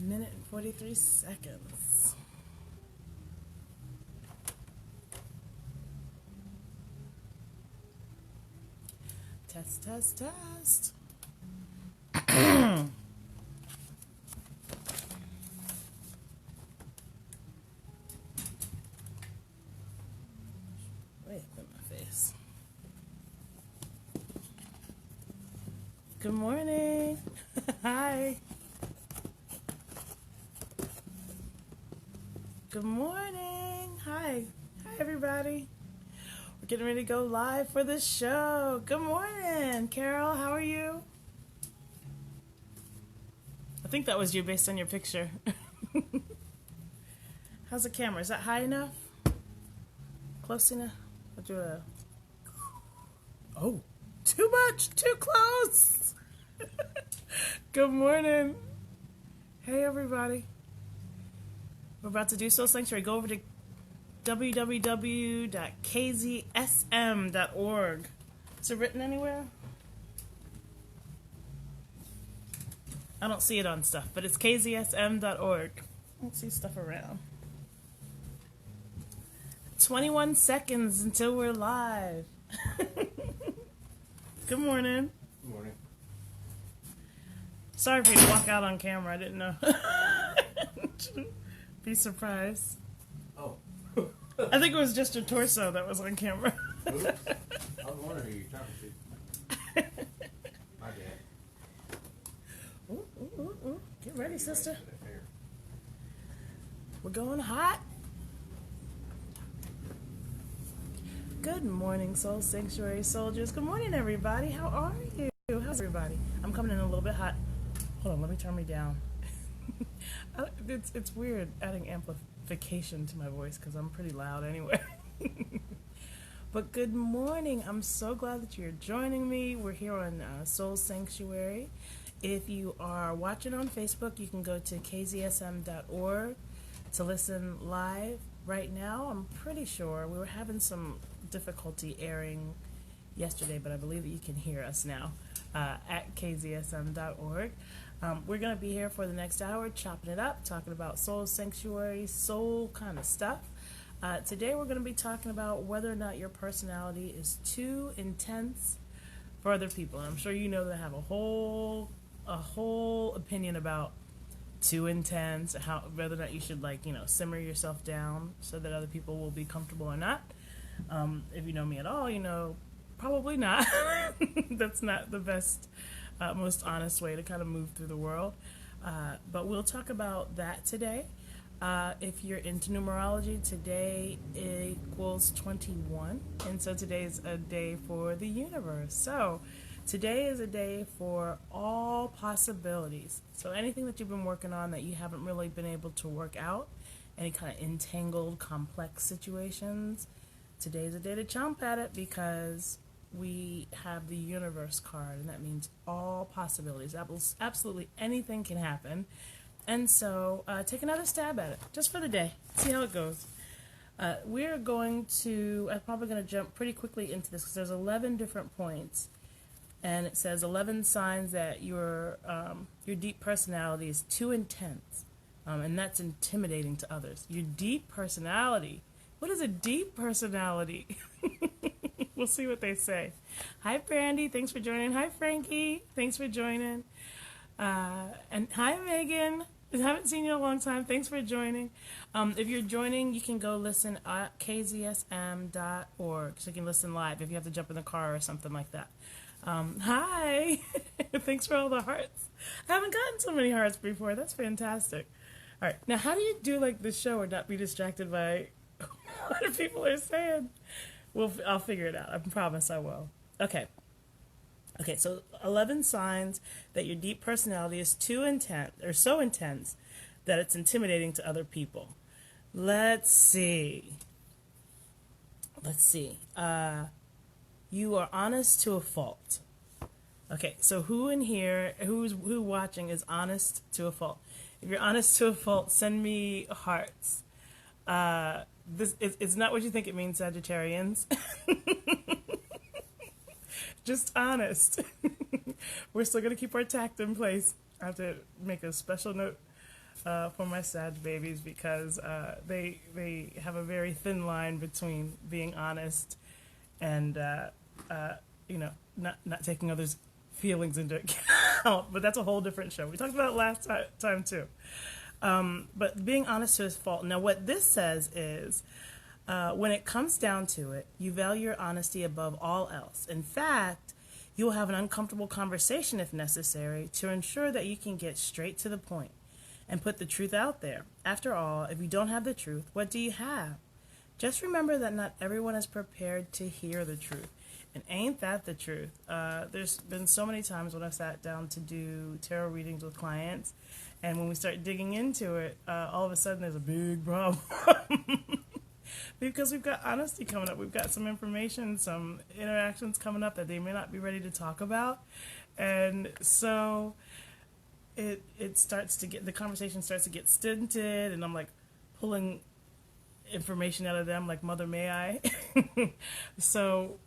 Minute and 43 seconds. Test, test, test. Wait, put my face. Good morning. Hi. Good morning. Hi. Hi, everybody. We're getting ready to go live for the show. Good morning, Carol. How are you? I think that was you based on your picture. How's the camera? Is that high enough? Close enough? I'll do a... Oh, too much. Too close. Good morning. Hey, everybody. We're about to do Soul Sanctuary. Go over to www.kzsm.org. Is it written anywhere? I don't see it on stuff, but it's kzsm.org. I don't see stuff around. 21 seconds until we're live. Good morning. Good morning. Sorry for you to walk out on camera. I didn't know. Be surprised. Oh. I think it was just your torso that was on camera. Oops. I was wondering who you're talking to. My bad. Ooh, ooh, ooh, ooh. Get ready, sister. We're going hot. Good morning, Soul Sanctuary soldiers. Good morning, everybody. How are you? How's everybody? I'm coming in a little bit hot. Hold on, let me turn me down. It's weird adding amplification to my voice because I'm pretty loud anyway. But good morning. I'm so glad that you're joining me. We're here on Soul Sanctuary. If you are watching on Facebook, you can go to kzsm.org to listen live. Right now, I'm pretty sure we were having some difficulty airing yesterday, but I believe that you can hear us now at kzsm.org. We're going to be here for the next hour, chopping it up, talking about Soul Sanctuary, soul kind of stuff. Today we're going to be talking about whether or not your personality is too intense for other people. And I'm sure you know that I have a whole opinion about too intense, whether or not you should simmer yourself down so that other people will be comfortable or not. If you know me at all, you know probably not. That's not the best, most honest way to kind of move through the world. But we'll talk about that today. If you're into numerology, today equals 21. And so today is a day for the universe. So today is a day for all possibilities. So anything that you've been working on that you haven't really been able to work out, any kind of entangled, complex situations, today is a day to chomp at it because we have the universe card, and that means all possibilities. Absolutely anything can happen. And so take another stab at it, just for the day. See how it goes. I'm probably going to jump pretty quickly into this because there's 11 different points. And it says 11 signs that your deep personality is too intense. And that's intimidating to others. Your deep personality. What is a deep personality? We'll see what they say. Hi, Brandy. Thanks for joining. Hi, Frankie. Thanks for joining. And hi, Megan. I haven't seen you in a long time. Thanks for joining. If you're joining, you can go listen at kzsm.org. So you can listen live if you have to jump in the car or something like that. Hi. Thanks for all the hearts. I haven't gotten so many hearts before. That's fantastic. All right. Now, how do you do this show and not be distracted by what people are saying? Well, I'll figure it out. I promise I will. Okay, so 11 signs that your deep personality is too intense, or so intense, that it's intimidating to other people. Let's see. You are honest to a fault. Okay, so who's watching is honest to a fault. If you're honest to a fault, send me hearts. It's not what you think it means, Sagittarians. Just honest. We're still going to keep our tact in place. I have to make a special note for my Sag babies because they have a very thin line between being honest and not taking others' feelings into account. But that's a whole different show. We talked about it last time too. But being honest to his fault. Now, what this says is, when it comes down to it, you value your honesty above all else. In fact, you will have an uncomfortable conversation if necessary to ensure that you can get straight to the point and put the truth out there. After all, if you don't have the truth, what do you have? Just remember that not everyone is prepared to hear the truth. And ain't that the truth? There's been so many times when I've sat down to do tarot readings with clients, and when we start digging into it, all of a sudden there's a big problem. Because we've got honesty coming up. We've got some information, some interactions coming up that they may not be ready to talk about. And so it starts to get, the conversation starts to get stinted, and I'm like pulling information out of them like Mother May I. So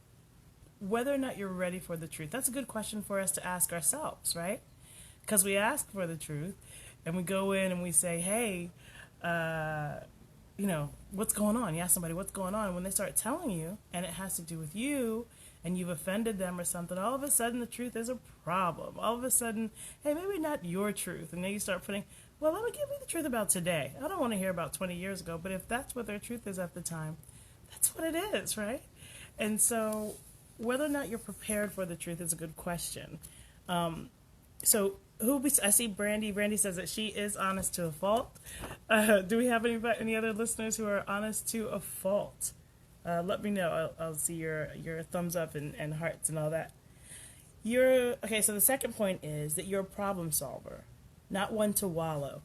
whether or not you're ready for the truth, that's a good question for us to ask ourselves, right? Because we ask for the truth and we go in and we say, hey, what's going on? You ask somebody what's going on, and when they start telling you and it has to do with you and you've offended them or something, all of a sudden the truth is a problem. All of a sudden, hey, maybe not your truth. And then you start putting, well, let me give you the truth about today. I don't want to hear about 20 years ago, but if that's what their truth is at the time, that's what it is, right? And so whether or not you're prepared for the truth is a good question. I see Brandy. Brandy says that she is honest to a fault. Do we have any other listeners who are honest to a fault? Let me know. I'll see your thumbs up and hearts and all that. So the second point is that you're a problem solver, not one to wallow.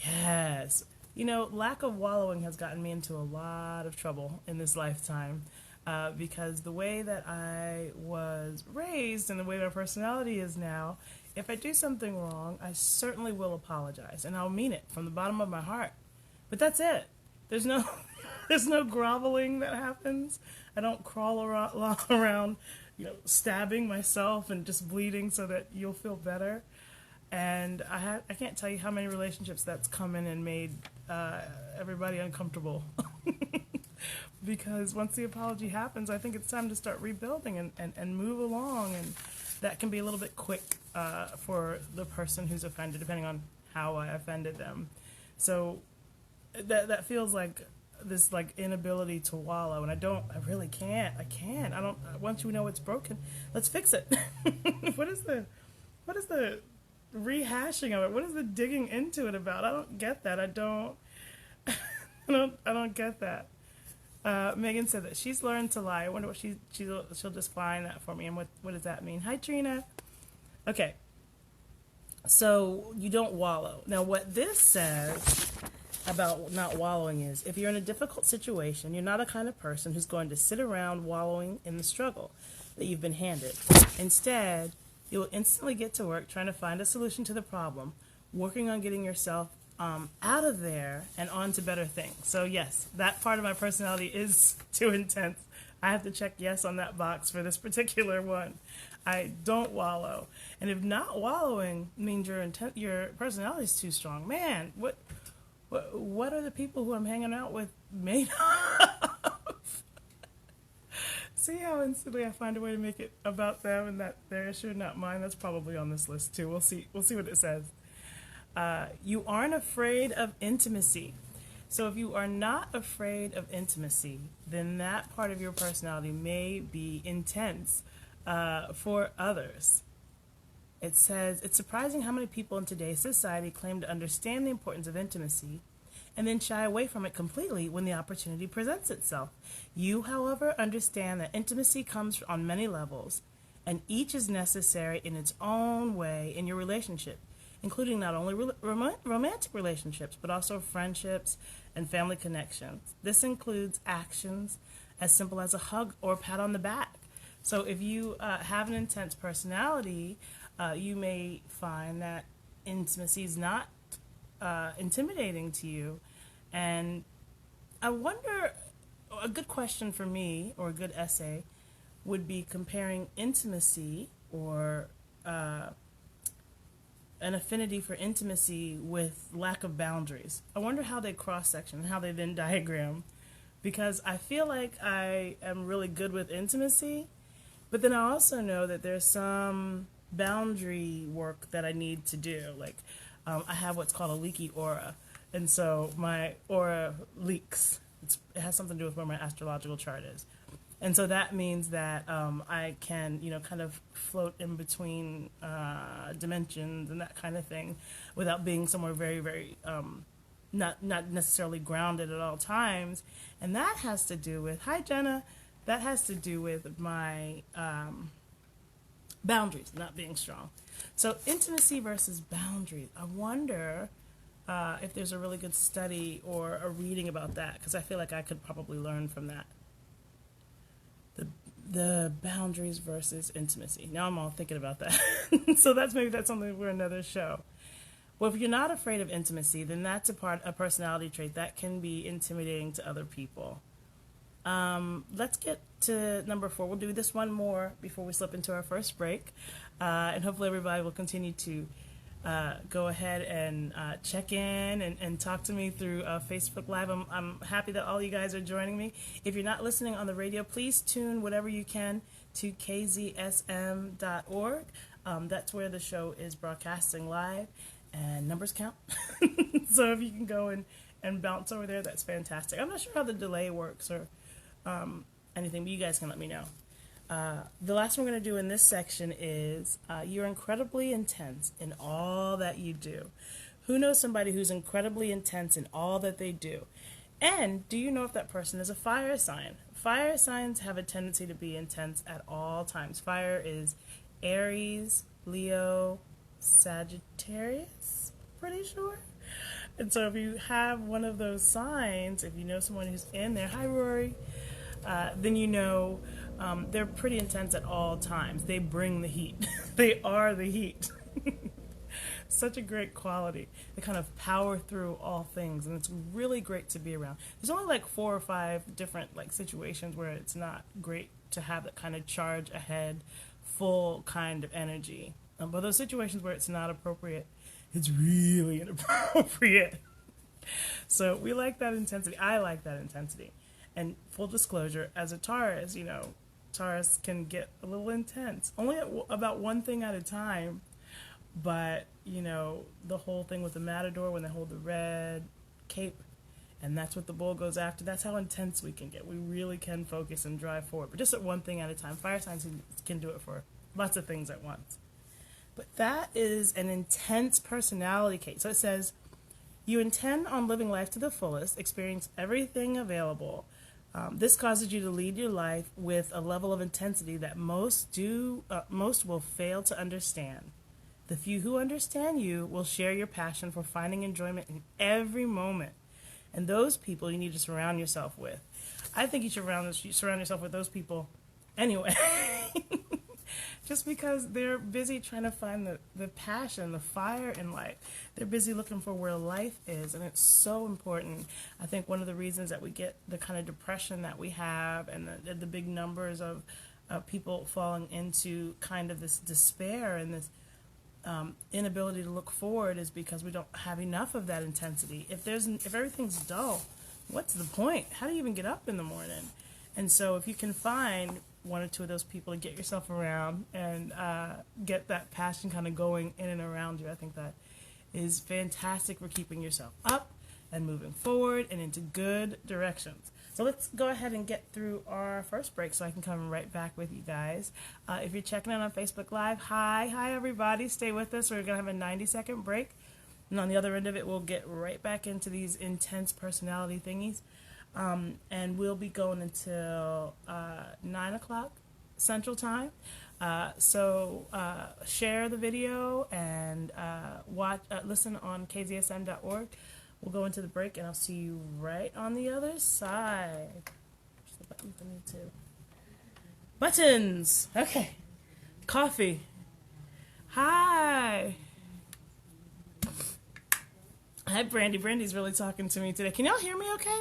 Yes. Lack of wallowing has gotten me into a lot of trouble in this lifetime. Because the way that I was raised and the way my personality is now, if I do something wrong, I certainly will apologize, and I'll mean it from the bottom of my heart. But that's it. There's no groveling that happens. I don't crawl around, stabbing myself and just bleeding so that you'll feel better. And I can't tell you how many relationships that's come in and made everybody uncomfortable. Because once the apology happens, I think it's time to start rebuilding and move along, and that can be a little bit quick for the person who's offended, depending on how I offended them. So that feels like this inability to wallow, and I really can't. I can't. I don't. Once you know it's broken, let's fix it. What is the rehashing of it? What is the digging into it about? I don't get that. I don't get that. Megan said that she's learned to lie. I wonder what she'll just find that for me. And what does that mean? Hi, Trina. Okay. So you don't wallow. Now, what this says about not wallowing is, if you're in a difficult situation, you're not a kind of person who's going to sit around wallowing in the struggle that you've been handed. Instead, you will instantly get to work trying to find a solution to the problem, working on getting yourself out of there and on to better things. So yes, that part of my personality is too intense. I have to check yes on that box for this particular one. I don't wallow. And if not wallowing means your personality is too strong, man, what are the people who I'm hanging out with made of? See how instantly I find a way to make it about them and that their issue, not mine? That's probably on this list too. We'll see what it says. You aren't afraid of intimacy. So if you are not afraid of intimacy, then that part of your personality may be intense for others. It says, it's surprising how many people in today's society claim to understand the importance of intimacy and then shy away from it completely when the opportunity presents itself. You, however, understand that intimacy comes on many levels, and each is necessary in its own way in your relationship, including not only romantic relationships, but also friendships and family connections. This includes actions as simple as a hug or a pat on the back. So if you have an intense personality, you may find that intimacy is not intimidating to you. And I wonder, a good question for me, or a good essay, would be comparing intimacy or an affinity for intimacy with lack of boundaries. I wonder how they cross section and how they Venn diagram, because I feel like I am really good with intimacy, but then I also know that there's some boundary work that I need to do. Like, I have what's called a leaky aura, and so my aura leaks. It has something to do with where my astrological chart is. And so that means that I can, kind of float in between dimensions and that kind of thing without being somewhere very, very not necessarily grounded at all times. And that has to do with, hi Jenna, that has to do with my boundaries not being strong. So intimacy versus boundaries. I wonder if there's a really good study or a reading about that, because I feel like I could probably learn from that. The boundaries versus intimacy. Now I'm all thinking about that. So that's something for another show. Well, if you're not afraid of intimacy, then that's a personality trait that can be intimidating to other people. Let's get to number 4. We'll do this one more before we slip into our first break. And hopefully everybody will continue to go ahead and check in and talk to me through Facebook Live. I'm happy that all you guys are joining me. If you're not listening on the radio, please tune whatever you can to kzsm.org. That's where the show is broadcasting live, and numbers count. So if you can go and bounce over there, that's fantastic. I'm not sure how the delay works or anything, but you guys can let me know. The last one we're going to do in this section is you're incredibly intense in all that you do. Who knows somebody who's incredibly intense in all that they do? And do you know if that person is a fire sign? Fire signs have a tendency to be intense at all times. Fire is Aries, Leo, Sagittarius, pretty sure. And so if you have one of those signs, if you know someone who's in there, hi Rory, then you know they're pretty intense at all times. They bring the heat. They are the heat. Such a great quality. They kind of power through all things, and it's really great to be around. There's only like 4 or 5 different situations where it's not great to have that kind of charge ahead, full kind of energy. But those situations where it's not appropriate, it's really inappropriate. So we like that intensity. I like that intensity. And full disclosure, as a Taurus, Taurus can get a little intense. Only about one thing at a time. But, the whole thing with the matador, when they hold the red cape, and that's what the bull goes after, that's how intense we can get. We really can focus and drive forward. But just at one thing at a time. Fire signs can do it for lots of things at once. But that is an intense personality trait. So it says, you intend on living life to the fullest, experience everything available. This causes you to lead your life with a level of intensity that most will fail to understand. The few who understand you will share your passion for finding enjoyment in every moment. And those people you need to surround yourself with. I think you should surround yourself with those people anyway. Just because they're busy trying to find the passion, the fire in life. They're busy looking for where life is, and it's so important. I think one of the reasons that we get the kind of depression that we have and the big numbers of people falling into kind of this despair and this inability to look forward is because we don't have enough of that intensity. If everything's dull, what's the point? How do you even get up in the morning? And so if you can find 1 or 2 of those people to get yourself around and get that passion kind of going in and around you, I think that is fantastic for keeping yourself up and moving forward and into good directions. So let's go ahead and get through our first break so I can come right back with you guys. If you're checking in on Facebook Live, hi everybody. Stay with us. We're going to have a 90-second break. And on the other end of it, we'll get right back into these intense personality thingies. And we'll be going until 9 o'clock Central Time. So share the video and listen on kzsm.org. We'll go into the break, and I'll see you right on the other side. There's the buttons I need to. Buttons! Okay. Coffee. Hi! Hi, Brandy. Brandy's really talking to me today. Can y'all hear me okay?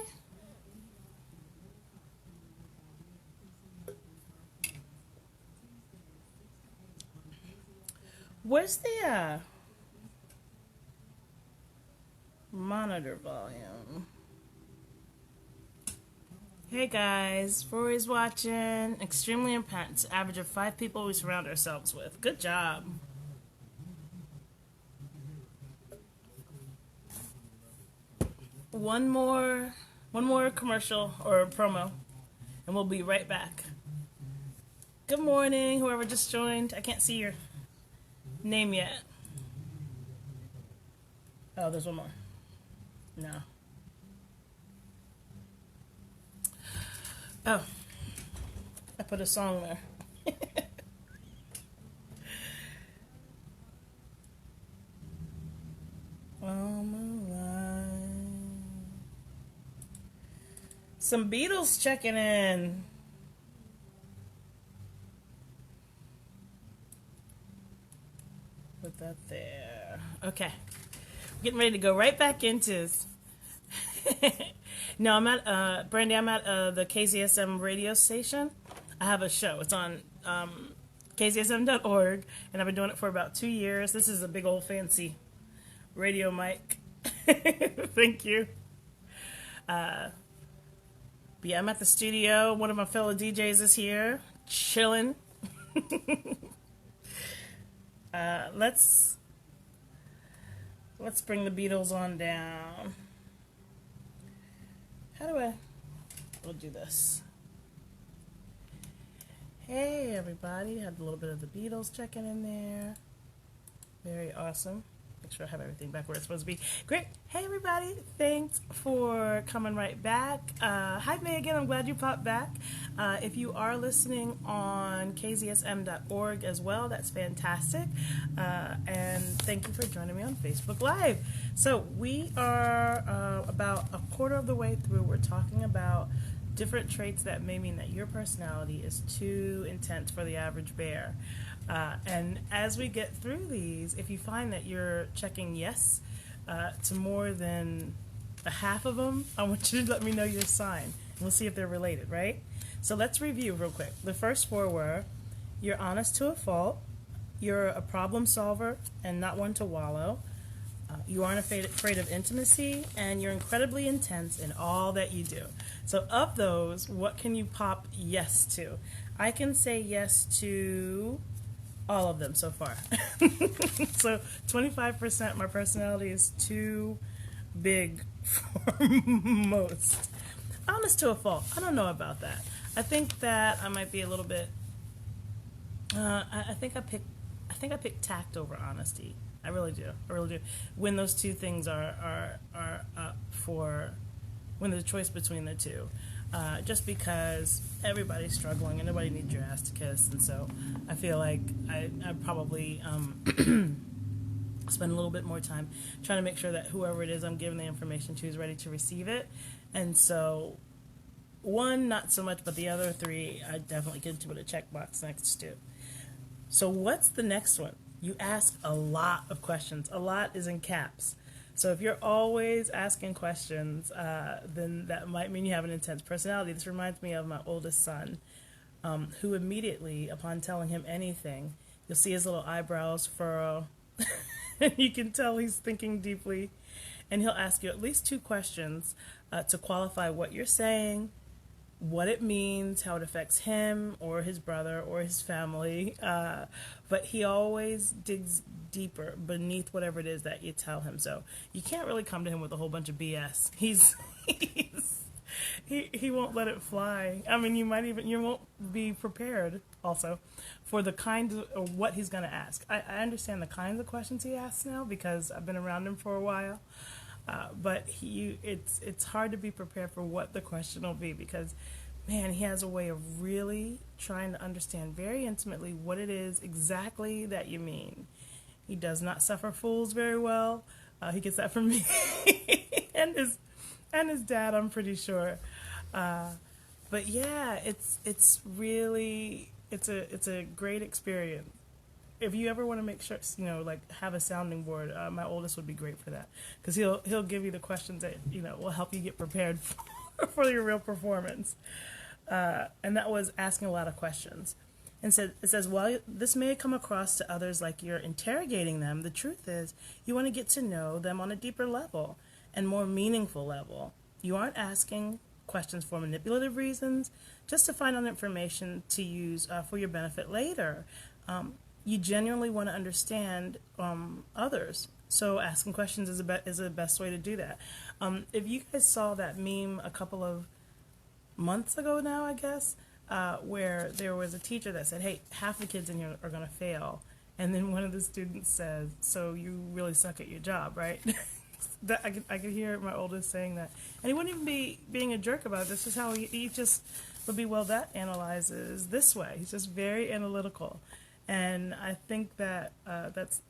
Where's the Monitor volume. Hey guys, Rory's watching. Extremely intense. Average of 5 people we surround ourselves with. Good job. One more commercial or promo, and we'll be right back. Good morning, whoever just joined. I can't see your name yet. Oh, there's one more. No. Oh, I put a song there. Some Beatles checking in. Put that there. Okay. Getting ready to go right back into No, I'm at Brandy, I'm at the KZSM radio station. I have a show. It's on kzsm.org, and I've been doing it for about 2 years. This is a big old fancy radio mic. Thank you. But yeah, I'm at the studio. One of my fellow DJs is here, chilling. Let's bring the Beatles on down. We'll do this. Hey everybody, had a little bit of the Beatles checking in there. Very awesome. Make sure I have everything back where it's supposed to be. Great. Hey everybody, thanks for coming right back. Hi Megan, I'm glad you popped back. If you are listening on kzsm.org as well, that's fantastic. And thank you for joining me on Facebook Live. So we are about a quarter of the way through. We're talking about different traits that may mean that your personality is too intense for the average bear. And as we get through these, if you find that you're checking yes to more than a half of them, I want you to let me know your sign. And we'll see if they're related, right? So let's review real quick. The first 4 were, you're honest to a fault, you're a problem solver and not one to wallow, you aren't afraid of intimacy, and you're incredibly intense in all that you do. So of those, what can you pop yes to? I can say yes to all of them so far. So 25% my personality is too big for most. Honest to a fault. I don't know about that. I think that I might be a little bit I think I pick tact over honesty. I really do. When those two things are up for, when there's a choice between the two. Just because everybody's struggling and nobody needs your ass to kiss, and so I feel like I probably spend a little bit more time trying to make sure that whoever it is I'm giving the information to is ready to receive it. And so one, not so much, but the other 3, I definitely could put a checkbox next to. So what's the next one? You ask a lot of questions. A lot is in caps. So if you're always asking questions, then that might mean you have an intense personality. This reminds me of my oldest son, who immediately, upon telling him anything, you'll see his little eyebrows furrow. You can tell he's thinking deeply. And he'll ask you at least 2 questions to qualify what you're saying, what it means, how it affects him or his brother or his family. But he always digs deeper beneath whatever it is that you tell him. So you can't really come to him with a whole bunch of BS. He won't let it fly. I mean, you won't be prepared also for the kind of what he's going to ask. I understand the kinds of questions he asks now because I've been around him for a while. But it's hard to be prepared for what the question will be because, man, he has a way of really trying to understand very intimately what it is exactly that you mean. He does not suffer fools very well. He gets that from me and his dad, I'm pretty sure. But yeah, it's really a great experience. If you ever want to make sure, like have a sounding board, my oldest would be great for that because he'll give you the questions that will help you get prepared for your real performance. And that was asking a lot of questions. And it says, while this may come across to others like you're interrogating them, the truth is you want to get to know them on a deeper level. and more meaningful level. You aren't asking questions for manipulative reasons, just to find out information to use for your benefit later. You genuinely want to understand others. So asking questions is the best way to do that. If you guys saw that meme a couple of months ago now, I guess, where there was a teacher that said, hey, half the kids in here are going to fail. And then one of the students said, so you really suck at your job, right? I could hear my oldest saying that. And he wouldn't even be being a jerk about it. This is how he just would be, well, that analyzes this way. He's just very analytical. And I think that that's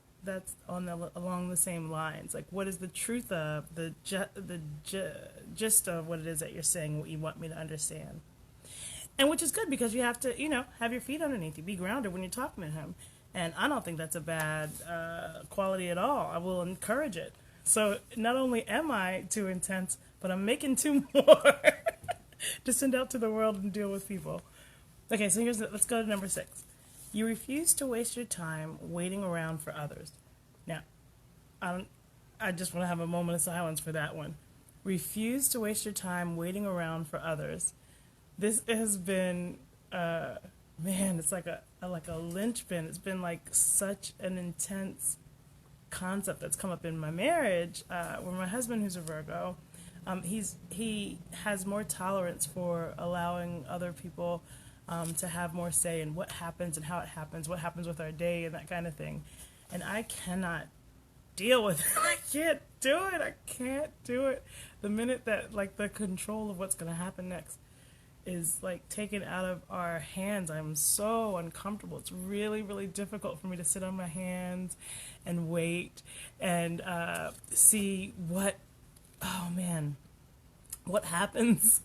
along the same lines. Like, what is the truth of the gist of what it is that you're saying, what you want me to understand? And which is good, because you have to, have your feet underneath you, be grounded when you're talking to him. And I don't think that's a bad quality at all. I will encourage it. So not only am I too intense, but I'm making two more to send out to the world and deal with people. Okay, so let's go to number 6. You refuse to waste your time waiting around for others. Now, I just want to have a moment of silence for that one. Refuse to waste your time waiting around for others. This has been, it's like a linchpin. It's been like such an intense concept that's come up in my marriage. Where my husband, who's a Virgo, he has more tolerance for allowing other people to have more say in what happens and how it happens, what happens with our day and that kind of thing. And I cannot deal with it. I can't do it. I can't do it. The minute that, like, the control of what's going to happen next is, like, taken out of our hands, I'm so uncomfortable. It's really, really difficult for me to sit on my hands and wait and see what happens.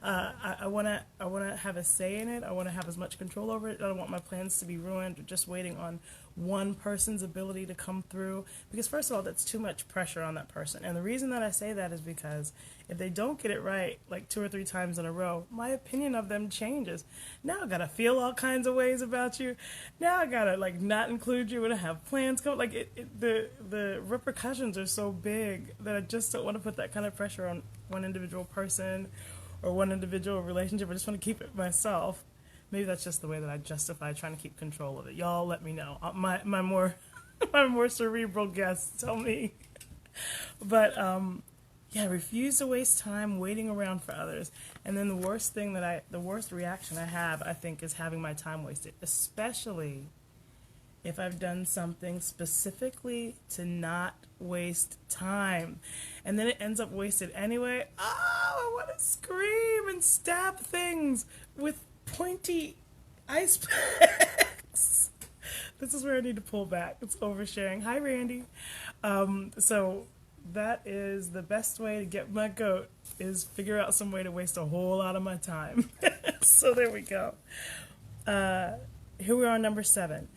I want to have a say in it. I want to have as much control over it. I don't want my plans to be ruined or just waiting on one person's ability to come through, because first of all, that's too much pressure on that person. And the reason that I say that is because if they don't get it right like 2 or 3 times in a row, my opinion of them changes. Now I gotta feel all kinds of ways about you. Now I gotta, like, not include you when I have plans come. Like, the repercussions are so big that I just don't want to put that kind of pressure on one individual person or one individual relationship. I just want to keep it myself. Maybe that's just the way that I justify trying to keep control of it. Y'all let me know. My more my more cerebral guests tell me. But refuse to waste time waiting around for others. And then the worst reaction I have, I think, is having my time wasted, especially if I've done something specifically to not waste time. And then it ends up wasted anyway. Oh, I want to scream and stab things with pointy ice picks. This is where I need to pull back. It's oversharing. Hi, Randy. So that is the best way to get my goat, is figure out some way to waste a whole lot of my time. So there we go. Here we are on number 7.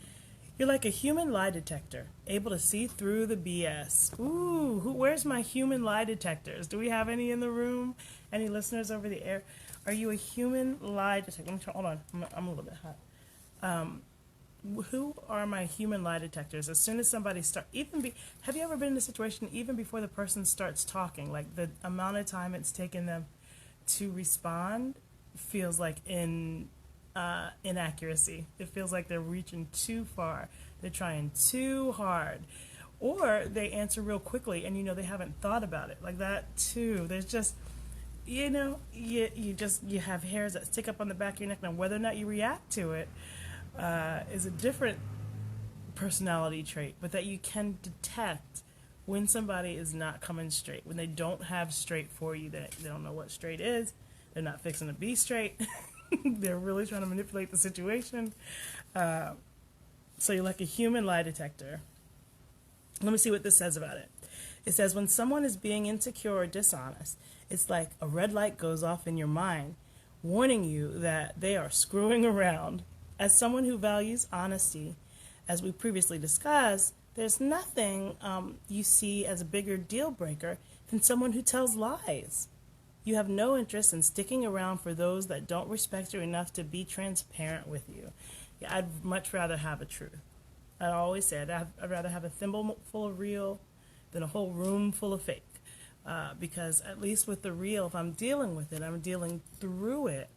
You're like a human lie detector, able to see through the BS. Ooh, where's my human lie detectors? Do we have any in the room? Any listeners over the air? Are you a human lie detector? Hold on, I'm a little bit hot. Who are my human lie detectors? As soon as somebody have you ever been in a situation even before the person starts talking, like the amount of time it's taken them to respond feels like inaccuracy. It feels like they're reaching too far. They're trying too hard. Or they answer real quickly and they haven't thought about it. Like that too. There's just, you have hairs that stick up on the back of your neck. Now whether or not you react to it is a different personality trait, but that you can detect when somebody is not coming straight, when they don't have straight for you, they don't know what straight is, they're not fixing to be straight. They're really trying to manipulate the situation. So you're like a human lie detector. Let me see what this says about it. It says, when someone is being insecure or dishonest, it's like a red light goes off in your mind, warning you that they are screwing around. As someone who values honesty, as we previously discussed, there's nothing you see as a bigger deal breaker than someone who tells lies. You have no interest in sticking around for those that don't respect you enough to be transparent with you. Yeah, I'd much rather have a truth. I always said I'd rather have a thimble full of real than a whole room full of fake. because at least with the real, if I'm dealing with it, I'm dealing through it.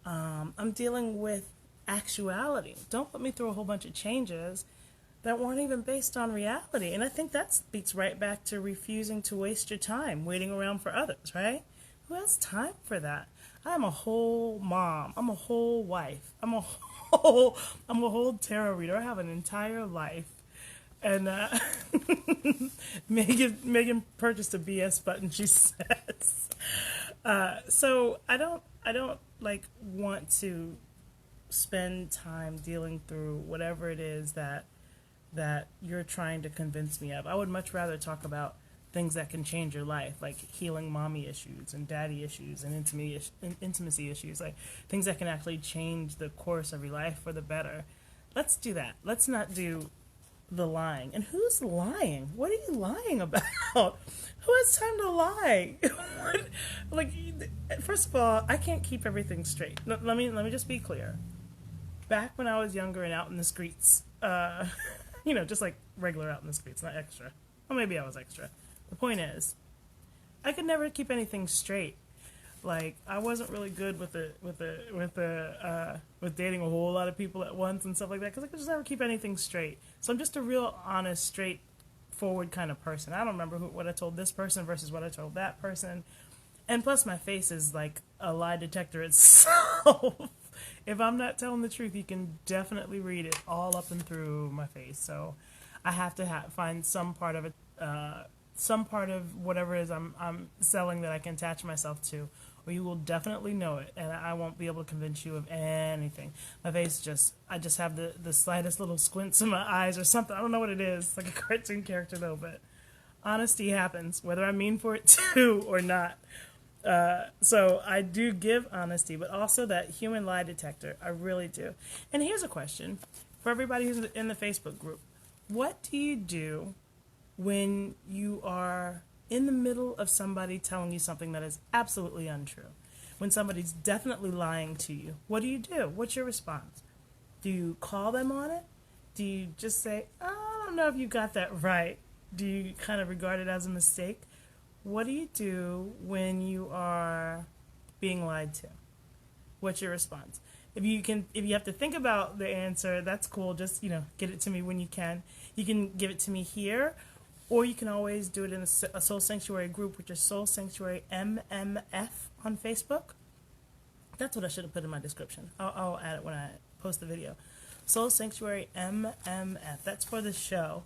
I'm dealing with actuality. Don't put me through a whole bunch of changes that weren't even based on reality. And I think that speaks right back to refusing to waste your time waiting around for others, right? Who has time for that? I'm a whole mom. I'm a whole wife. I'm a whole tarot reader. I have an entire life. And Megan purchased a BS button, she says. So I don't like want to spend time dealing through whatever it is that you're trying to convince me of. I would much rather talk about things that can change your life, like healing mommy issues and daddy issues and intimacy issues, like things that can actually change the course of your life for the better. Let's do that. Let's not do the lying. And who's lying? What are you lying about? Who has time to lie? Like, first of all, I can't keep everything straight. Let me just be clear. Back when I was younger and out in the streets, just like regular out in the streets, not extra. Well, maybe I was extra. The point is, I could never keep anything straight. Like, I wasn't really good with dating a whole lot of people at once and stuff like that, because I could just never keep anything straight. So I'm just a real honest, straightforward kind of person. I don't remember what I told this person versus what I told that person. And plus, my face is like a lie detector itself. If I'm not telling the truth, you can definitely read it all up and through my face. So I have to find some part of it, some part of whatever it is I'm selling that I can attach myself to, or you will definitely know it, and I won't be able to convince you of anything. My face I just have the slightest little squints in my eyes or something. I don't know what it is. It's like a cartoon character though, but honesty happens, whether I mean for it to or not. So I do give honesty, but also that human lie detector. I really do. And here's a question for everybody who's in the Facebook group. What do you do when you are in the middle of somebody telling you something that is absolutely untrue? When somebody's definitely lying to you, what do you do? What's your response? Do you call them on it? Do you just say, I don't know if you got that right? Do you kind of regard it as a mistake? What do you do when you are being lied to? What's your response? If you have to think about the answer, that's cool. Just, get it to me when you can. You can give it to me here, or you can always do it in a Soul Sanctuary group, which is Soul Sanctuary MMF on Facebook. That's what I should have put in my description. I'll add it when I post the video. Soul Sanctuary MMF. That's for the show.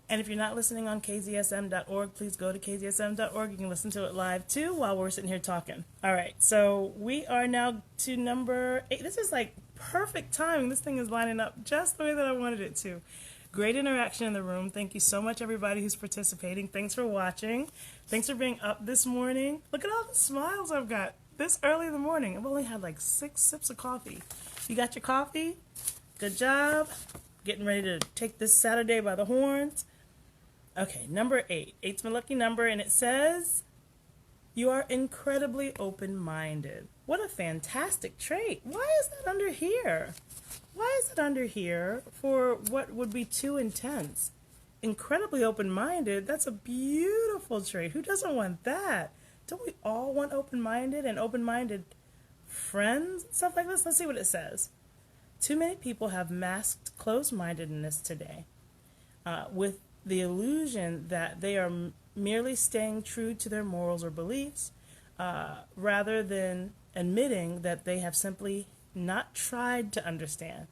And if you're not listening on kzsm.org, please go to kzsm.org. You can listen to it live, too, while we're sitting here talking. All right, so we are now to number 8. This is like perfect timing. This thing is lining up just the way that I wanted it to. Great interaction in the room. Thank you so much, everybody who's participating. Thanks for watching. Thanks for being up this morning. Look at all the smiles I've got this early in the morning. I've only had like 6 sips of coffee. You got your coffee? Good job. Getting ready to take this Saturday by the horns. Okay, number 8. 8's my lucky number, and it says, you are incredibly open-minded. What a fantastic trait. Why is that under here? Why is it under here for what would be too intense? Incredibly open-minded, that's a beautiful trait. Who doesn't want that? Don't we all want open-minded and open-minded friends and stuff like this? Let's see what it says. Too many people have masked closed-mindedness today with the illusion that they are merely staying true to their morals or beliefs rather than admitting that they have simply not tried to understand.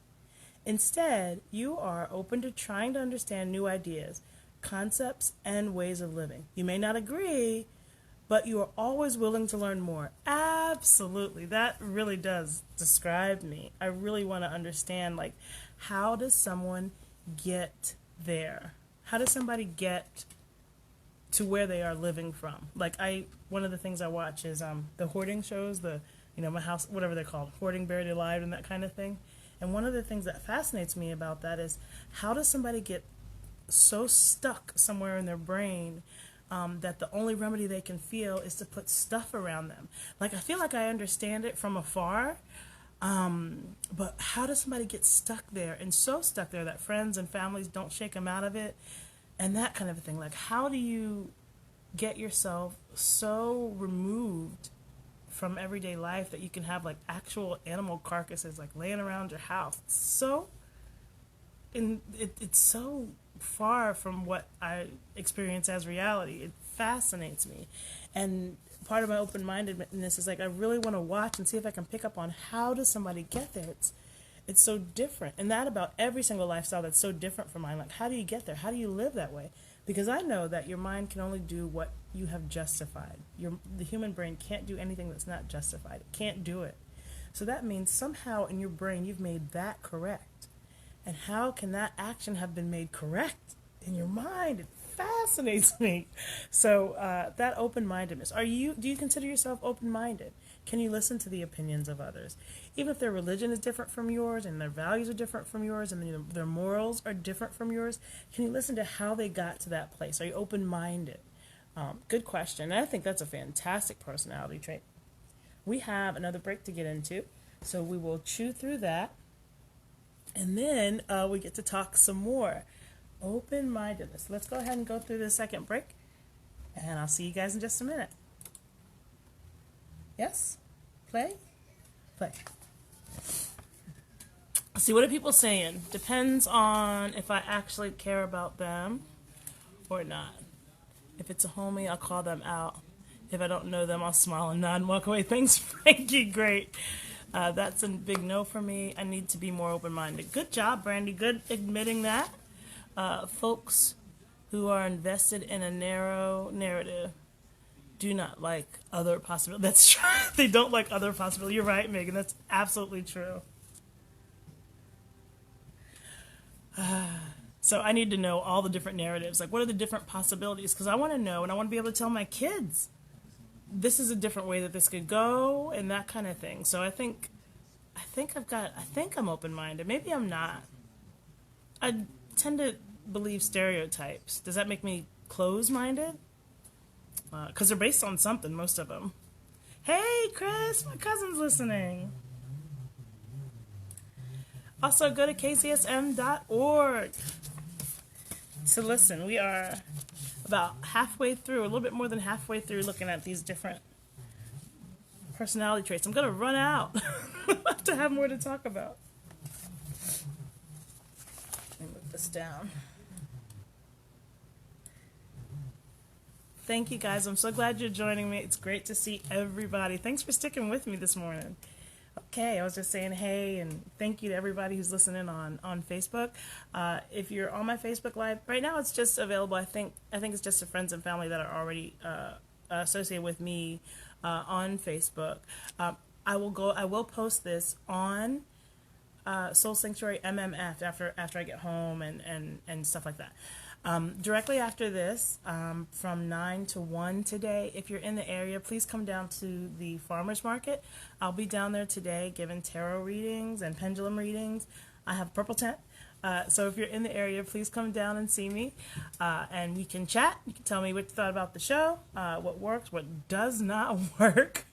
Instead, you are open to trying to understand new ideas, concepts, and ways of living. You may not agree, but you are always willing to learn more. Absolutely. That really does describe me. I really want to understand, like, how does someone get there? How does somebody get to where they are living from? Like, one of the things I watch is the hoarding shows, My House, whatever they're called, Hoarding, Buried Alive, and that kind of thing. And one of the things that fascinates me about that is, how does somebody get so stuck somewhere in their brain that the only remedy they can feel is to put stuff around them? Like, I feel like I understand it from afar, but how does somebody get stuck there, and so stuck there that friends and families don't shake them out of it, and that kind of a thing? Like, how do you get yourself so removed from everyday life that you can have like actual animal carcasses like laying around your house. It's so far from what I experience as reality. It fascinates me. And part of my open-mindedness is like I really want to watch and see if I can pick up on how does somebody get there. It's so different. And that about every single lifestyle that's so different from mine. Like, how do you get there? How do you live that way? Because I know that your mind can only do what you have justified. The human brain can't do anything that's not justified. It can't do it. So that means somehow in your brain you've made that correct. And how can that action have been made correct in your mind? It fascinates me. So that open-mindedness. Do you consider yourself open-minded? Can you listen to the opinions of others? Even if their religion is different from yours and their values are different from yours and their morals are different from yours, can you listen to how they got to that place? Are you open-minded? Good question. And I think that's a fantastic personality trait. We have another break to get into, so we will chew through that. And then we get to talk some more. Open-mindedness. Let's go ahead and go through the second break. And I'll see you guys in just a minute. Yes? Play? Play. See, what are people saying? Depends on if I actually care about them or not. If it's a homie, I'll call them out. If I don't know them, I'll smile and nod and walk away. Thanks, Frankie. Great. That's a big no for me. I need to be more open-minded. Good job, Brandy. Good admitting that. Folks who are invested in a narrow narrative do not like other possibilities. That's true. They don't like other possibilities. You're right, Megan. That's absolutely true. So I need to know all the different narratives. Like, what are the different possibilities? Because I want to know, and I want to be able to tell my kids, this is a different way that this could go, and that kind of thing. So I think I'm open-minded. Maybe I'm not. I tend to believe stereotypes. Does that make me closed-minded? Because they're based on something, most of them. Hey, Chris, my cousin's listening. Also, go to kcsm.org to listen. We are about halfway through, a little bit more than halfway through, looking at these different personality traits. I'm going to run out. I have to have more to talk about. Let me move this down. Thank you, guys. I'm so glad you're joining me. It's great to see everybody. Thanks for sticking with me this morning. Okay, I was just saying hey, and thank you to everybody who's listening on Facebook. If you're on my Facebook Live, right now it's just available. I think it's just the friends and family that are already associated with me on Facebook. I will post this on Soul Sanctuary MMF after I get home and stuff like that. Directly after this, from 9 to 1 today, if you're in the area, please come down to the farmer's market. I'll be down there today giving tarot readings and pendulum readings. I have a purple tent. So if you're in the area, please come down and see me. And we can chat. You can tell me what you thought about the show, what works, what does not work.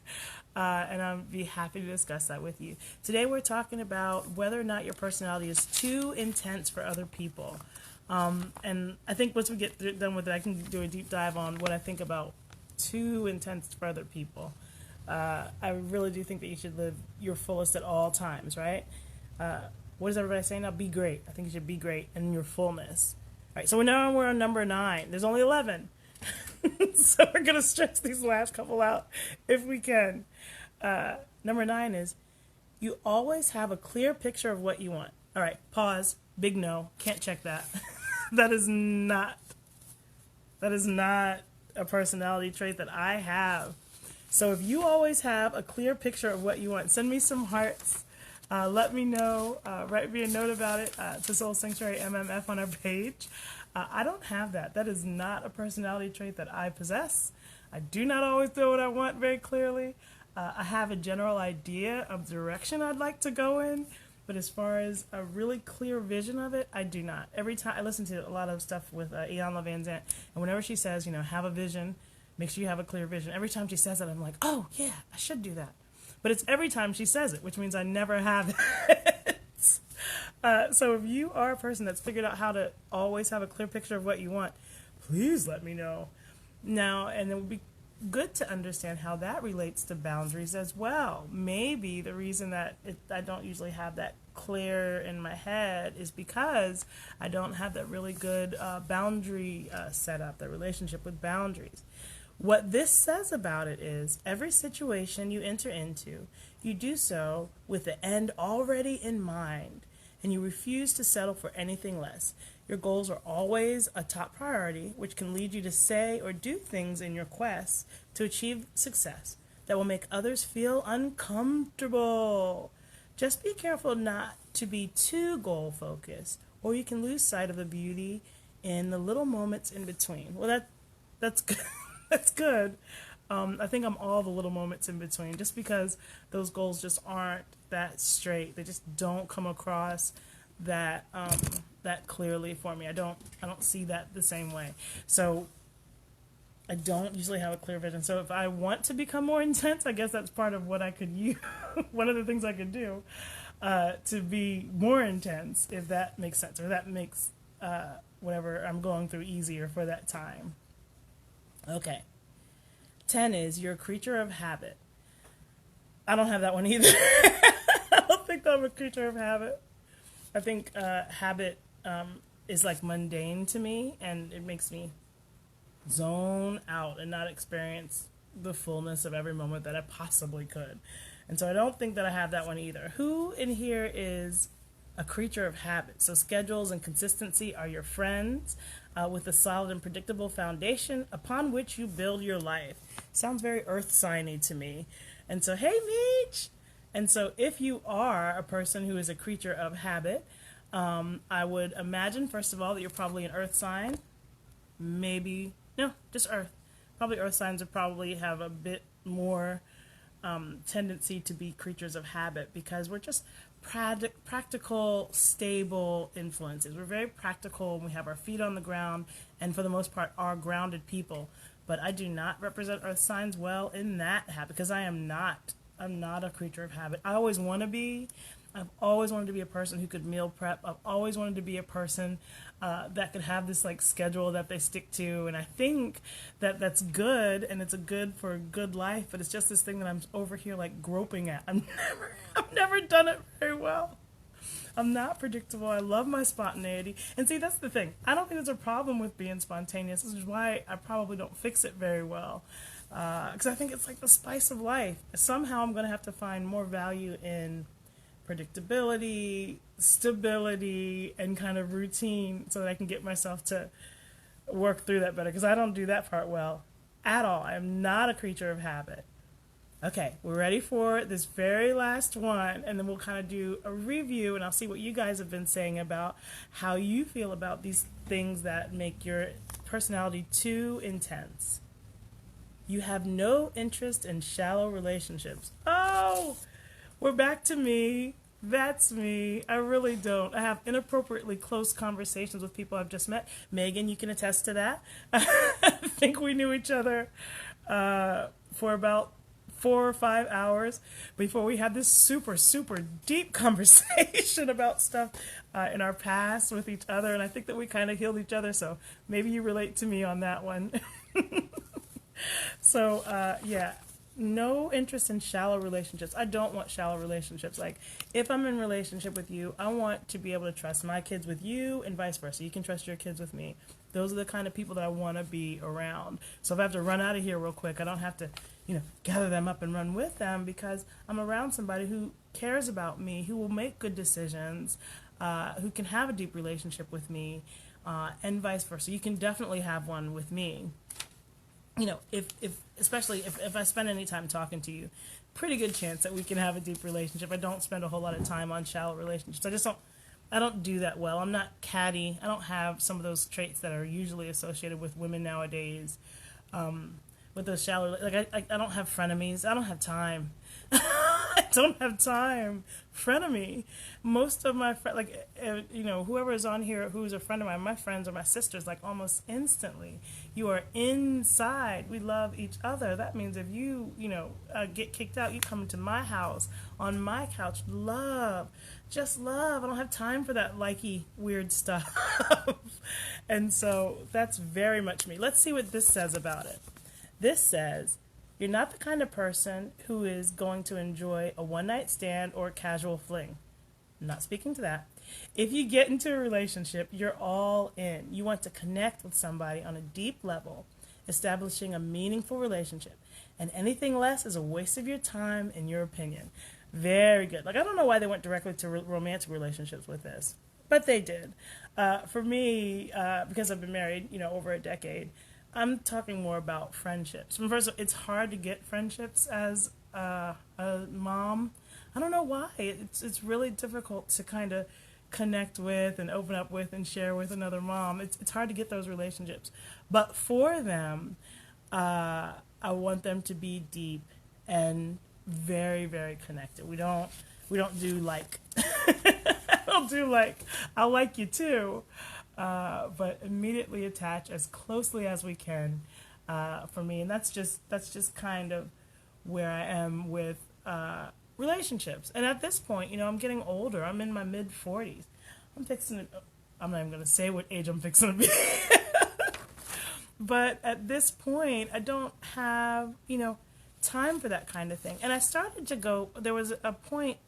And I'll be happy to discuss that with you. Today we're talking about whether or not your personality is too intense for other people. And I think once we get done with it, I can do a deep dive on what I think about too intense for other people. I really do think that you should live your fullest at all times, right? What does everybody say now? Be great. I think you should be great in your fullness. All right, so we're on number 9. There's only 11. So we're going to stretch these last couple out if we can. Number 9 is you always have a clear picture of what you want. All right, pause. Big no. Can't check that. That is not a personality trait that I have. So if you always have a clear picture of what you want, send me some hearts. Let me know. Write me a note about it to Soul Sanctuary MMF on our page. I don't have that. That is not a personality trait that I possess. I do not always know what I want very clearly. I have a general idea of the direction I'd like to go in. But as far as a really clear vision of it, I do not. Every time I listen to a lot of stuff with Iyanla Vanzant, and whenever she says, have a vision, make sure you have a clear vision. Every time she says that, I'm like, oh, yeah, I should do that. But it's every time she says it, which means I never have it. So if you are a person that's figured out how to always have a clear picture of what you want, please let me know. Now, and it would be good to understand how that relates to boundaries as well. Maybe the reason that I don't usually have that clear in my head is because I don't have that really good boundary set up, that relationship with boundaries. What this says about it is every situation you enter into, you do so with the end already in mind, and you refuse to settle for anything less. Your goals are always a top priority, which can lead you to say or do things in your quest to achieve success that will make others feel uncomfortable. Just be careful not to be too goal focused, or you can lose sight of the beauty in the little moments in between. Well, that's good. That's good. I think I'm all the little moments in between, just because those goals just aren't that straight. They just don't come across that that clearly for me. I don't see that the same way. So I don't usually have a clear vision. So if I want to become more intense, I guess that's part of what I could use. One of the things I could do to be more intense, if that makes sense, or that makes whatever I'm going through easier for that time. Okay. 10 is you're a creature of habit. I don't have that one either. I don't think I'm a creature of habit. I think habit is like mundane to me, and it makes me zone out and not experience the fullness of every moment that I possibly could. And so I don't think that I have that one either. Who in here is a creature of habit? So schedules and consistency are your friends, with a solid and predictable foundation upon which you build your life. Sounds very earth signy to me. And so, hey, Meech! And so if you are a person who is a creature of habit, I would imagine, first of all, that you're probably an earth sign. Maybe, no, just earth. Probably earth signs would probably have a bit more tendency to be creatures of habit, because we're just practical, stable influences. We're very practical, and we have our feet on the ground, and for the most part are grounded people. But I do not represent earth signs well in that habit, because I'm not a creature of habit. I always want to be. I've always wanted to be a person who could meal prep. I've always wanted to be a person that could have this like schedule that they stick to, and I think that that's good, and it's a good for a good life. But it's just this thing that I'm over here like groping at. I've never done it very well. I'm not predictable. I love my spontaneity, and see, that's the thing. I don't think there's a problem with being spontaneous. This is why I probably don't fix it very well, because I think it's like the spice of life. Somehow I'm going to have to find more value in predictability, stability, and kind of routine, so that I can get myself to work through that better, because I don't do that part well at all. I am not a creature of habit. Okay, we're ready for this very last one, and then we'll kind of do a review, and I'll see what you guys have been saying about how you feel about these things that make your personality too intense. You have no interest in shallow relationships. Oh, we're back to me. That's me. I really don't. I have inappropriately close conversations with people I've just met. Megan, you can attest to that. I think we knew each other for about 4 or 5 hours before we had this super, super deep conversation about stuff in our past with each other. And I think that we kind of healed each other. So maybe you relate to me on that one. So, yeah. No interest in shallow relationships. I don't want shallow relationships. Like, if I'm in a relationship with you, I want to be able to trust my kids with you and vice versa. You can trust your kids with me. Those are the kind of people that I want to be around. So if I have to run out of here real quick, I don't have to, gather them up and run with them, because I'm around somebody who cares about me, who will make good decisions, who can have a deep relationship with me, and vice versa. You can definitely have one with me. Especially if I spend any time talking to you, pretty good chance that we can have a deep relationship. I don't spend a whole lot of time on shallow relationships. I don't do that well. I'm not catty. I don't have some of those traits that are usually associated with women nowadays. With those shallow, I don't have frenemies. I don't have time. I don't have time. Frenemy. Most of my friends, like, whoever is on here who's a friend of mine, my friends or my sisters, like almost instantly, you are inside. We love each other. That means if you, get kicked out, you come into my house, on my couch, love. Just love. I don't have time for that likey weird stuff. And so that's very much me. Let's see what this says about it. This says, you're not the kind of person who is going to enjoy a one-night stand or a casual fling. I'm not speaking to that. If you get into a relationship, you're all in. You want to connect with somebody on a deep level, establishing a meaningful relationship. And anything less is a waste of your time, in your opinion. Very good. Like, I don't know why they went directly to romantic relationships with this, but they did. For me, because I've been married, over a decade, I'm talking more about friendships. First, it's hard to get friendships as a mom. I don't know why. It's really difficult to kind of connect with and open up with and share with another mom. It's hard to get those relationships. But for them, I want them to be deep and very, very connected. We don't do like I don't do like I like you too. But immediately attach as closely as we can for me, and that's just kind of where I am with relationships. And at this point, I'm getting older. I'm in my mid-40s. I'm not even going to say what age I'm fixing to be. But at this point, I don't have time for that kind of thing. And I started to go. There was a point.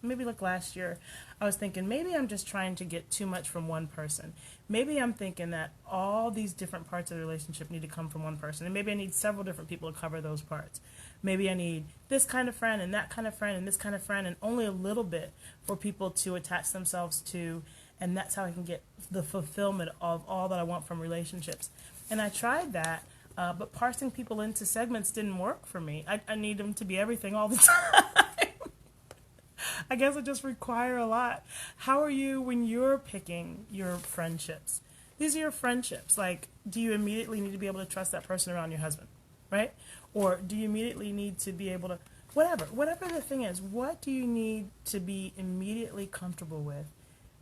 Maybe like last year, I was thinking maybe I'm just trying to get too much from one person. Maybe I'm thinking that all these different parts of the relationship need to come from one person. And maybe I need several different people to cover those parts. Maybe I need this kind of friend and that kind of friend and this kind of friend and only a little bit for people to attach themselves to. And that's how I can get the fulfillment of all that I want from relationships. And I tried that, but parsing people into segments didn't work for me. I need them to be everything all the time. I guess I just require a lot. How are you when you're picking your friendships? These are your friendships. Like, do you immediately need to be able to trust that person around your husband, right? Or do you immediately need to be able to, whatever the thing is, what do you need to be immediately comfortable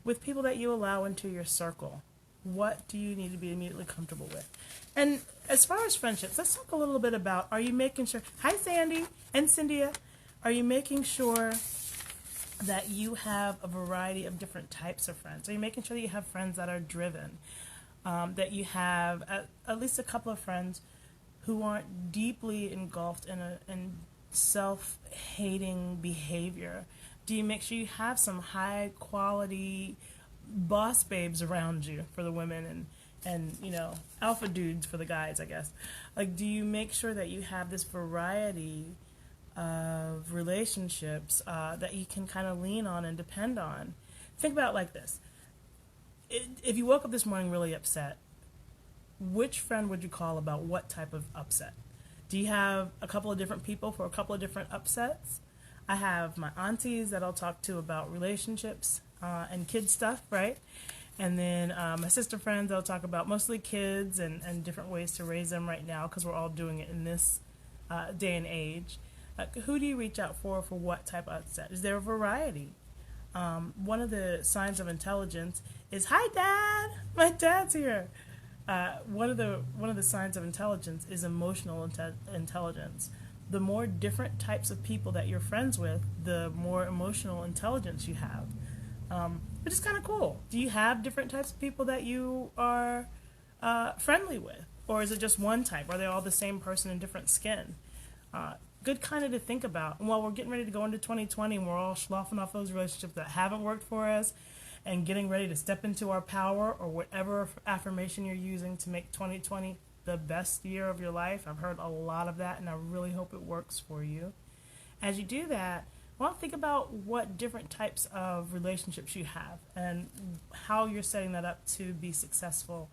with people that you allow into your circle? What do you need to be immediately comfortable with? And as far as friendships, let's talk a little bit about, are you making sure, hi Sandy and Cynthia, are you making sure that you have a variety of different types of friends? Are you making sure that you have friends that are driven? That you have at least a couple of friends who aren't deeply engulfed in self-hating behavior? Do you make sure you have some high-quality boss babes around you for the women and alpha dudes for the guys, I guess? Like, do you make sure that you have this variety of relationships that you can kind of lean on and depend on? Think about it like this. If you woke up this morning really upset, which friend would you call about what type of upset? Do you have a couple of different people for a couple of different upsets? I have my aunties that I'll talk to about relationships and kid stuff, right? And then my sister friends, I'll talk about mostly kids and different ways to raise them right now, because we're all doing it in this day and age. Who do you reach out for what type of upset? Is there a variety? One of the signs of intelligence is, hi Dad, my dad's here. One of the signs of intelligence is emotional intelligence. The more different types of people that you're friends with, the more emotional intelligence you have. Which is kind of cool. Do you have different types of people that you are friendly with? Or is it just one type? Are they all the same person in different skin? Good kind of to think about. And while we're getting ready to go into 2020 and we're all sloughing off those relationships that haven't worked for us and getting ready to step into our power, or whatever affirmation you're using to make 2020 the best year of your life. I've heard a lot of that, and I really hope it works for you. As you do that, well, think about what different types of relationships you have and how you're setting that up to be successful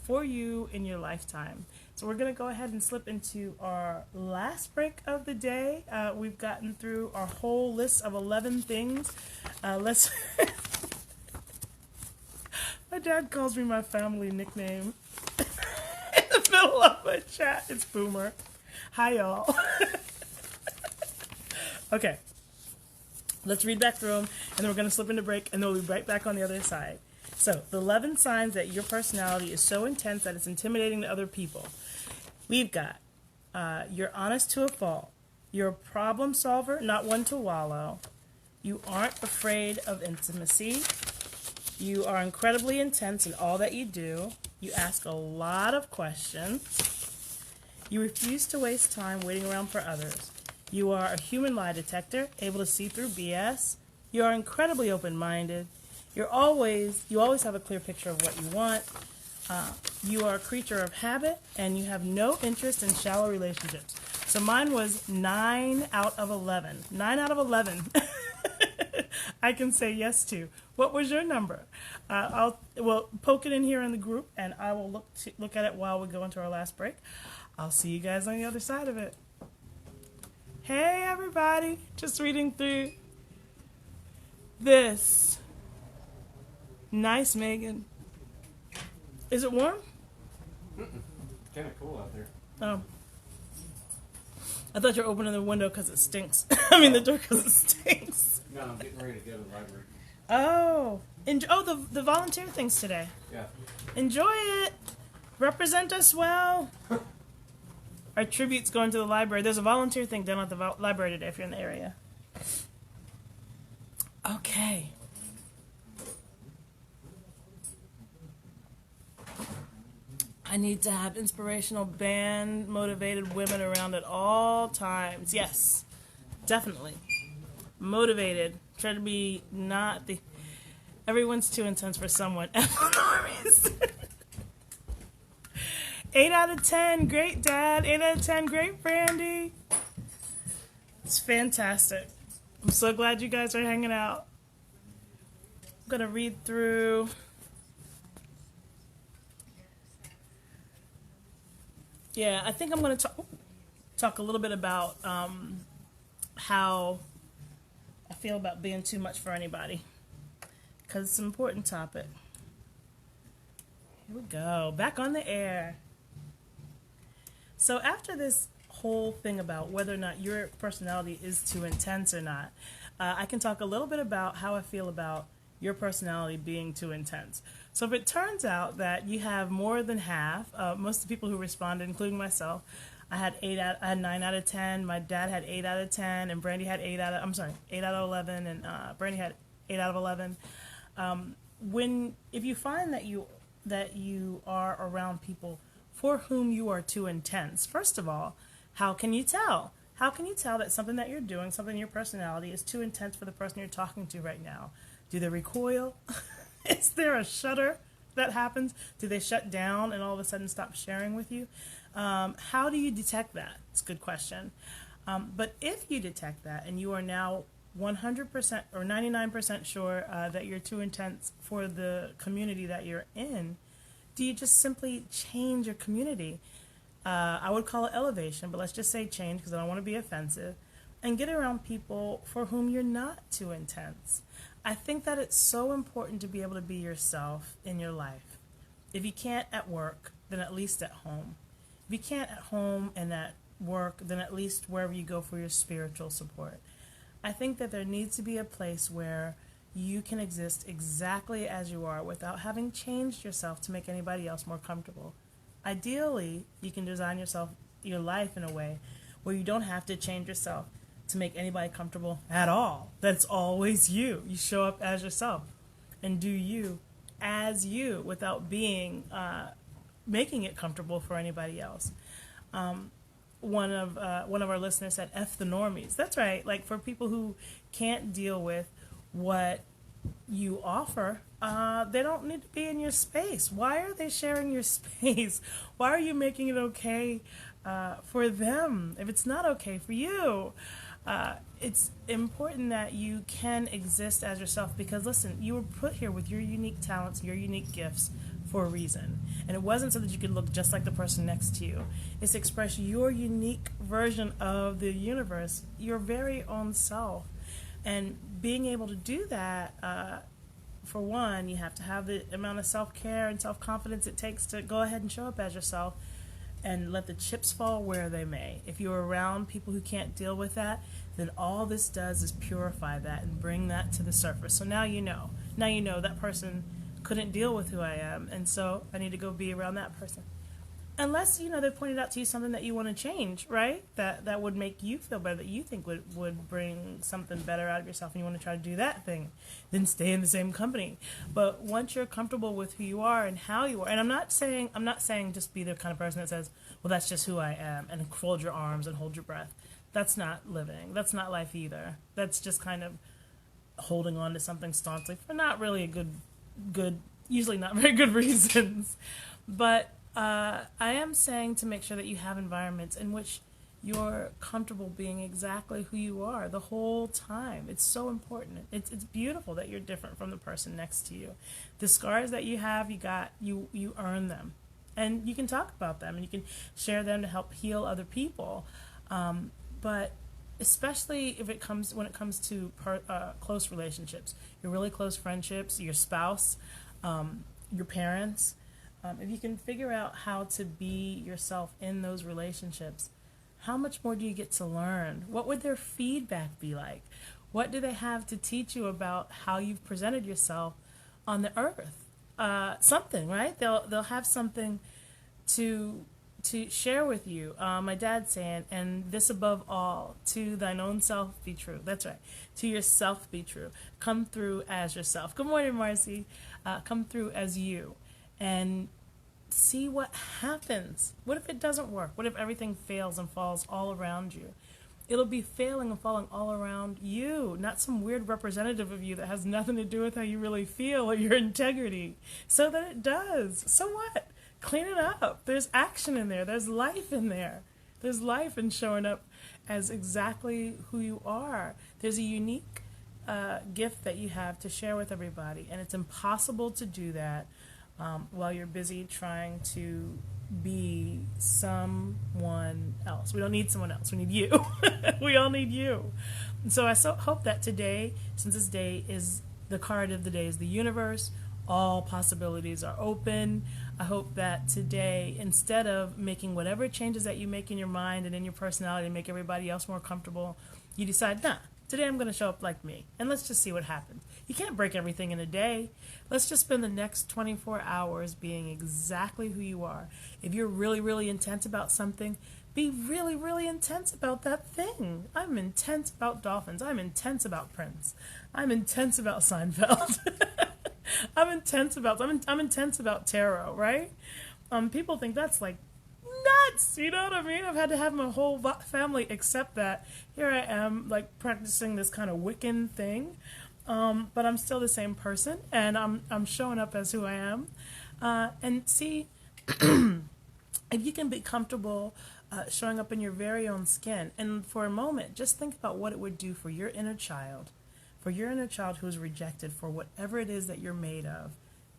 for you in your lifetime. So we're going to go ahead and slip into our last break of the day. We've gotten through our whole list of 11 things. Let's... My dad calls me my family nickname in the middle of a chat. It's Boomer. Hi, y'all. Okay. Let's read back through them, and then we're going to slip into break, and then we'll be right back on the other side. So, the 11 signs that your personality is so intense that it's intimidating to other people. We've got, you're honest to a fault. You're a problem solver, not one to wallow. You aren't afraid of intimacy. You are incredibly intense in all that you do. You ask a lot of questions. You refuse to waste time waiting around for others. You are a human lie detector, able to see through BS. You are incredibly open-minded. You always have a clear picture of what you want. You are a creature of habit, and you have no interest in shallow relationships. So mine was 9 out of 11. 9 out of 11. I can say yes to. What was your number? We'll poke it in here in the group, and I will look at it while we go into our last break. I'll see you guys on the other side of it. Hey everybody, just reading through this. Nice, Megan. Is it warm? Kind of cool out there. Oh. I thought you were opening the window because it stinks. I mean the door because it stinks. No, I'm getting ready to go to the library. Oh. The volunteer things today. Yeah. Enjoy it. Represent us well. Our tribute's going to the library. There's a volunteer thing down at the library today if you're in the area. Okay. I need to have inspirational band motivated women around at all times. Yes, definitely. Motivated. Try to be not the... Everyone's too intense for someone. 8 out of 10. Great, Dad. 8 out of 10. Great, Brandy. It's fantastic. I'm so glad you guys are hanging out. I'm going to read through... Yeah, I think I'm going to talk a little bit about how I feel about being too much for anybody. Because it's an important topic. Here we go. Back on the air. So after this whole thing about whether or not your personality is too intense or not, I can talk a little bit about how I feel about your personality being too intense. So if it turns out that you have more than half, most of the people who responded, including myself, I had 9 out of 10. My dad had 8 out of 10, and Brandy had 8 out of 11, and Brandy had 8 out of 11. If you find that you are around people for whom you are too intense, first of all, how can you tell? How can you tell that something that you're doing, something in your personality, is too intense for the person you're talking to right now? Do they recoil? Is there a shudder that happens? Do they shut down and all of a sudden stop sharing with you? How do you detect that? It's a good question. But if you detect that and you are now 100% or 99% sure that you're too intense for the community that you're in, do you just simply change your community? I would call it elevation, but let's just say change because I don't want to be offensive, and get around people for whom you're not too intense. I think that it's so important to be able to be yourself in your life. If you can't at work, then at least at home. If you can't at home and at work, then at least wherever you go for your spiritual support. I think that there needs to be a place where you can exist exactly as you are without having changed yourself to make anybody else more comfortable. Ideally, you can design your life in a way where you don't have to change yourself to make anybody comfortable at all. That's always you. You show up as yourself and do you as you without being making it comfortable for anybody else. One of our listeners said, "F the normies." That's right. Like for people who can't deal with what you offer, they don't need to be in your space. Why are they sharing your space? Why are you making it okay for them if it's not okay for you? It's important that you can exist as yourself because, listen, you were put here with your unique talents, your unique gifts for a reason. And it wasn't so that you could look just like the person next to you. It's to express your unique version of the universe, your very own self. And being able to do that, for one, you have to have the amount of self-care and self-confidence it takes to go ahead and show up as yourself and let the chips fall where they may. If you're around people who can't deal with that, then all this does is purify that and bring that to the surface. So now you know. Now you know that person couldn't deal with who I am, and so I need to go be around that person. Unless, they pointed out to you something that you want to change, right? That would make you feel better, that you think would bring something better out of yourself, and you want to try to do that thing, then stay in the same company. But once you're comfortable with who you are and how you are, and I'm not saying just be the kind of person that says, well, that's just who I am, and fold your arms and hold your breath. That's not living. That's not life either. That's just kind of holding on to something staunchly for not really a good, usually not very good reasons. But I am saying to make sure that you have environments in which you're comfortable being exactly who you are the whole time. It's so important. It's beautiful that you're different from the person next to you. The scars that you have, you earn them. And you can talk about them and you can share them to help heal other people. But especially when it comes to close relationships, your really close friendships, your spouse, your parents, if you can figure out how to be yourself in those relationships, how much more do you get to learn? What would their feedback be like? What do they have to teach you about how you've presented yourself on the earth? Something, right? They'll have something to share with you. My dad's saying, and this above all, to thine own self be true. That's right. To yourself be true. Come through as yourself. Good morning, Marcy. Come through as you. And see what happens. What if it doesn't work? What if everything fails and falls all around you? It'll be failing and falling all around you, not some weird representative of you that has nothing to do with how you really feel or your integrity. So that it does. So what? Clean it up. There's action in there. There's life in there. There's life in showing up as exactly who you are. There's a unique gift that you have to share with everybody, and it's impossible to do that while you're busy trying to be someone else. We don't need someone else. We need you. We all need you. And so I hope that today, since this day is the card of the day is the universe, all possibilities are open. I hope that today, instead of making whatever changes that you make in your mind and in your personality to make everybody else more comfortable, you decide, nah, today I'm going to show up like me, and let's just see what happens. You can't break everything in a day. Let's just spend the next 24 hours being exactly who you are. If you're really, really intense about something, be really, really intense about that thing. I'm intense about dolphins. I'm intense about Prince. I'm intense about Seinfeld. I'm intense about tarot, right? People think that's like nuts, you know what I mean? I've had to have my whole family accept that. Here I am, like, practicing this kind of Wiccan thing, but I'm still the same person, and I'm showing up as who I am. And see, if you can be comfortable showing up in your very own skin, and for a moment, just think about what it would do for your inner child who was rejected for whatever it is that you're made of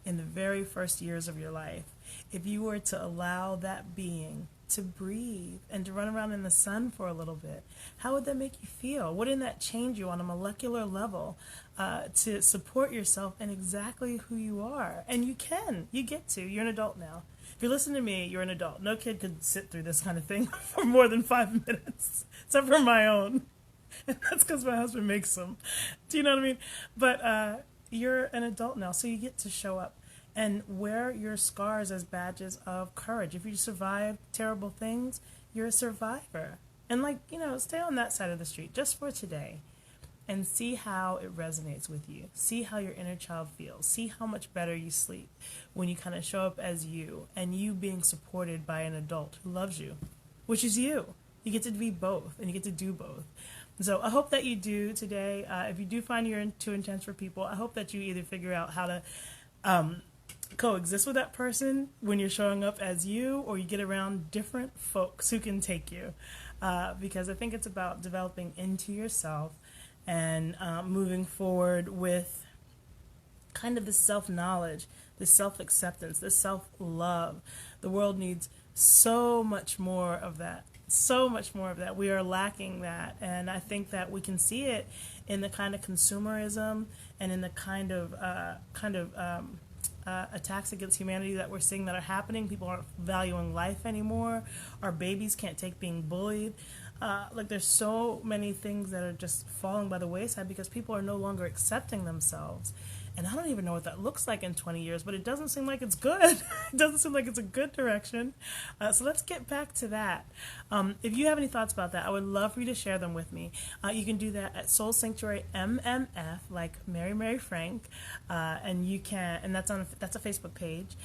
in the very first years of your life. If you were to allow that being to breathe and to run around in the sun for a little bit, how would that make you feel? Wouldn't that change you on a molecular level to support yourself in exactly who you are? And you get to. You're an adult now. If you're listening to me, you're an adult. No kid could sit through this kind of thing for more than 5 minutes, except for my own. And that's because my husband makes them. Do you know what I mean? But you're an adult now, so you get to show up and wear your scars as badges of courage. If you survive terrible things, you're a survivor. And stay on that side of the street just for today and see how it resonates with you. See how your inner child feels. See how much better you sleep when you kind of show up as you and you being supported by an adult who loves you, which is you. You get to be both and you get to do both. So I hope that you do today. If you do find you're too intense for people, I hope that you either figure out how to coexist with that person when you're showing up as you, or you get around different folks who can take you. Because I think it's about developing into yourself and moving forward with kind of the self-knowledge, the self-acceptance, the self-love. The world needs so much more of that. So much more of that. We are lacking that, and I think that we can see it in the kind of consumerism and in the kind of attacks against humanity that we're seeing that are happening. People aren't valuing life anymore. Our babies can't take being bullied. like there's so many things that are just falling by the wayside because people are no longer accepting themselves. And I don't even know what that looks like in 20 years, but it doesn't seem like it's good. It doesn't seem like it's a good direction. So let's get back to that. If you have any thoughts about that, I would love for you to share them with me. You can do that at Soul Sanctuary MMF, like Mary Frank, and you can, and that's a Facebook page.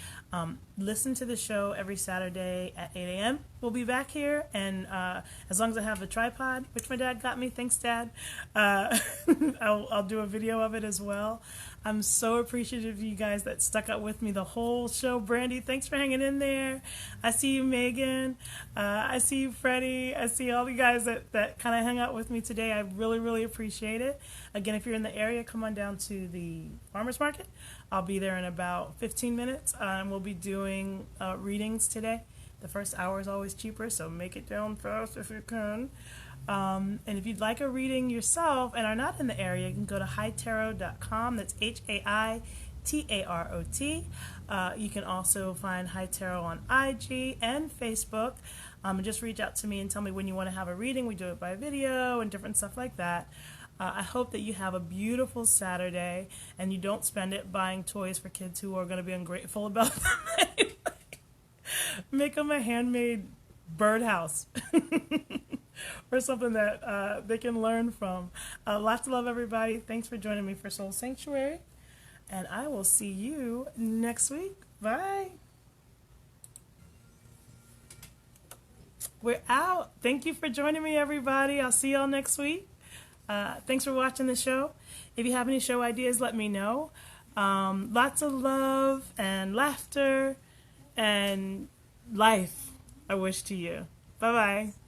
Listen to the show every Saturday at 8 a.m. We'll be back here, and as long as I have a tripod, which my dad got me, thanks, Dad. I'll do a video of it as well. I'm so appreciative of you guys that stuck up with me the whole show. Brandy, thanks for hanging in there. I see you, Megan. I see you, Freddie. I see all you guys that kind of hung out with me today. I really, really appreciate it. Again, if you're in the area, come on down to the farmers market. I'll be there in about 15 minutes. And we'll be doing readings today. The first hour is always cheaper, so make it down fast if you can. And if you'd like a reading yourself and are not in the area, you can go to hightarot.com. That's HAITAROT. You can also find High Tarot on IG and Facebook. And just reach out to me and tell me when you want to have a reading. We do it by video and different stuff like that. I hope that you have a beautiful Saturday and you don't spend it buying toys for kids who are going to be ungrateful about them anyway. Make them a handmade birdhouse. Or something that they can learn from. Lots of love, everybody. Thanks for joining me for Soul Sanctuary. And I will see you next week. Bye. We're out. Thank you for joining me, everybody. I'll see y'all next week. Thanks for watching the show. If you have any show ideas, let me know. Lots of love and laughter and life I wish to you. Bye-bye.